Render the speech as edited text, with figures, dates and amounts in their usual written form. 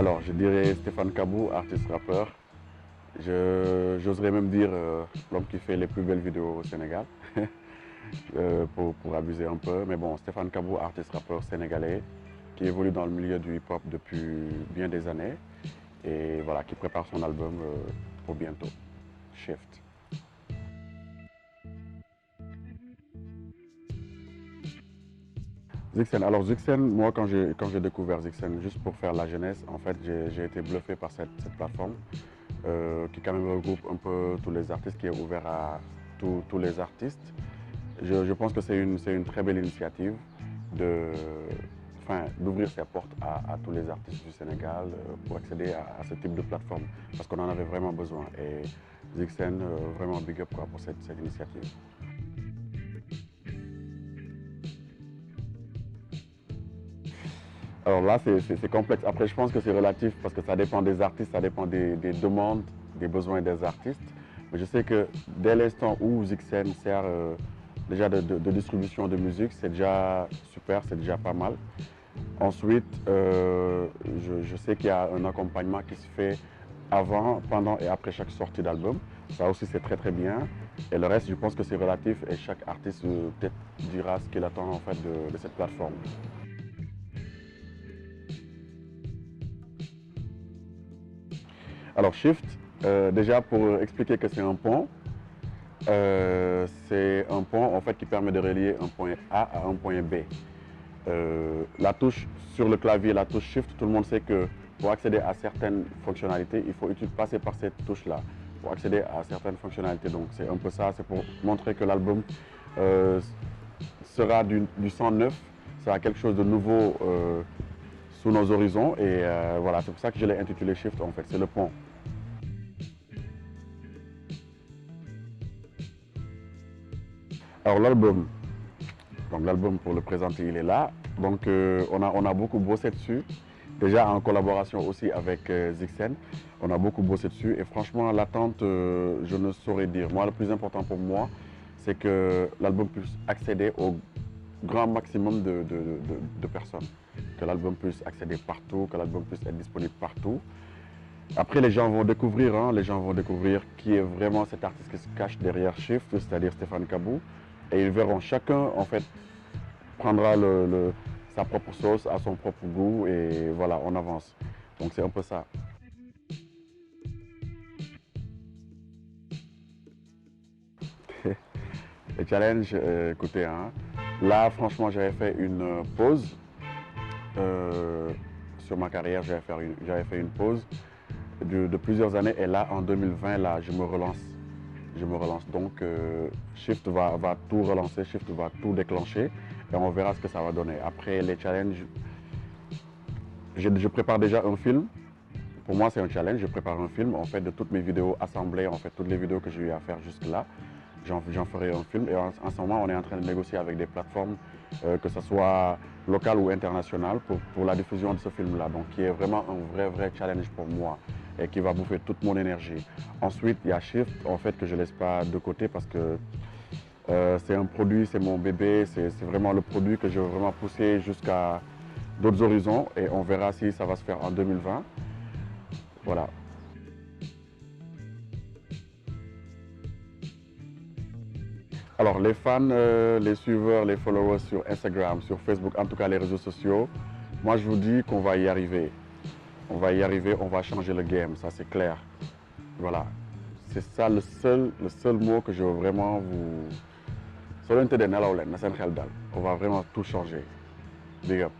Alors, je dirais Stéphane Kabou, artiste rappeur. J'oserais même dire l'homme qui fait les plus belles vidéos au Sénégal, pour abuser un peu. Mais bon, Stéphane Kabou, artiste rappeur sénégalais, qui évolue dans le milieu du hip-hop depuis bien des années et voilà, qui prépare son album pour bientôt, Shift. Zixen, alors Zixen, moi quand j'ai découvert Zixen, juste pour faire la jeunesse, en fait j'ai été bluffé par cette plateforme qui quand même regroupe un peu tous les artistes, qui est ouvert à tous les artistes. Je pense que c'est une très belle initiative d'ouvrir ses portes à tous les artistes du Sénégal pour accéder à ce type de plateforme, parce qu'on en avait vraiment besoin. Et Zixen, vraiment big up quoi, pour cette initiative. Alors là, c'est complexe. Après, je pense que c'est relatif parce que ça dépend des artistes, ça dépend des demandes, des besoins des artistes. Mais je sais que dès l'instant où Zixen sert déjà de distribution de musique, c'est déjà super, c'est déjà pas mal. Ensuite, je sais qu'il y a un accompagnement qui se fait avant, pendant et après chaque sortie d'album. Ça aussi, c'est très très bien. Et le reste, je pense que c'est relatif et chaque artiste peut-être dira ce qu'il attend en fait de cette plateforme. Alors Shift, déjà pour expliquer que c'est un pont en fait qui permet de relier un point A à un point B. La touche sur le clavier, la touche Shift, tout le monde sait que pour accéder à certaines fonctionnalités, il faut passer par cette touche-là pour accéder à certaines fonctionnalités. Donc c'est un peu ça, c'est pour montrer que l'album sera du sang neuf, sera quelque chose de nouveau sous nos horizons. Et voilà, c'est pour ça que je l'ai intitulé Shift en fait, c'est le pont. Alors l'album pour le présenter, il est là. Donc on a beaucoup bossé dessus. Déjà en collaboration aussi avec Zixen, on a beaucoup bossé dessus. Et franchement, l'attente, je ne saurais dire. Moi, le plus important pour moi, c'est que l'album puisse accéder au grand maximum de personnes. Que l'album puisse accéder partout, que l'album puisse être disponible partout. Après, les gens vont découvrir, les gens vont découvrir qui est vraiment cet artiste qui se cache derrière Shift, c'est-à-dire Stéphane Kabou. Et ils verront, chacun en fait prendra sa propre sauce à son propre goût et voilà, on avance. Donc c'est un peu ça. Les challenges, écoutez, là franchement j'avais fait une pause sur ma carrière, j'avais fait une pause de plusieurs années et là en 2020, là je me relance. Je me relance. Donc Shift va tout relancer, Shift va tout déclencher et on verra ce que ça va donner. Après les challenges, je prépare déjà un film. Pour moi, c'est un challenge. Je prépare un film en fait de toutes mes vidéos assemblées, en fait toutes les vidéos que j'ai eu à faire jusque-là. J'en ferai un film et en ce moment, on est en train de négocier avec des plateformes, que ce soit locales ou internationales, pour la diffusion de ce film-là. Donc, qui est vraiment un vrai challenge pour moi et qui va bouffer toute mon énergie. Ensuite, il y a Shift, en fait, que je ne laisse pas de côté parce que c'est un produit, c'est mon bébé, c'est vraiment le produit que je veux vraiment pousser jusqu'à d'autres horizons et on verra si ça va se faire en 2020. Voilà. Alors les fans, les suiveurs, les followers sur Instagram, sur Facebook, en tout cas les réseaux sociaux, moi je vous dis qu'on va y arriver. On va y arriver, on va changer le game, ça c'est clair. Voilà. C'est ça le seul mot que je veux vraiment vous... On va vraiment tout changer. Big up.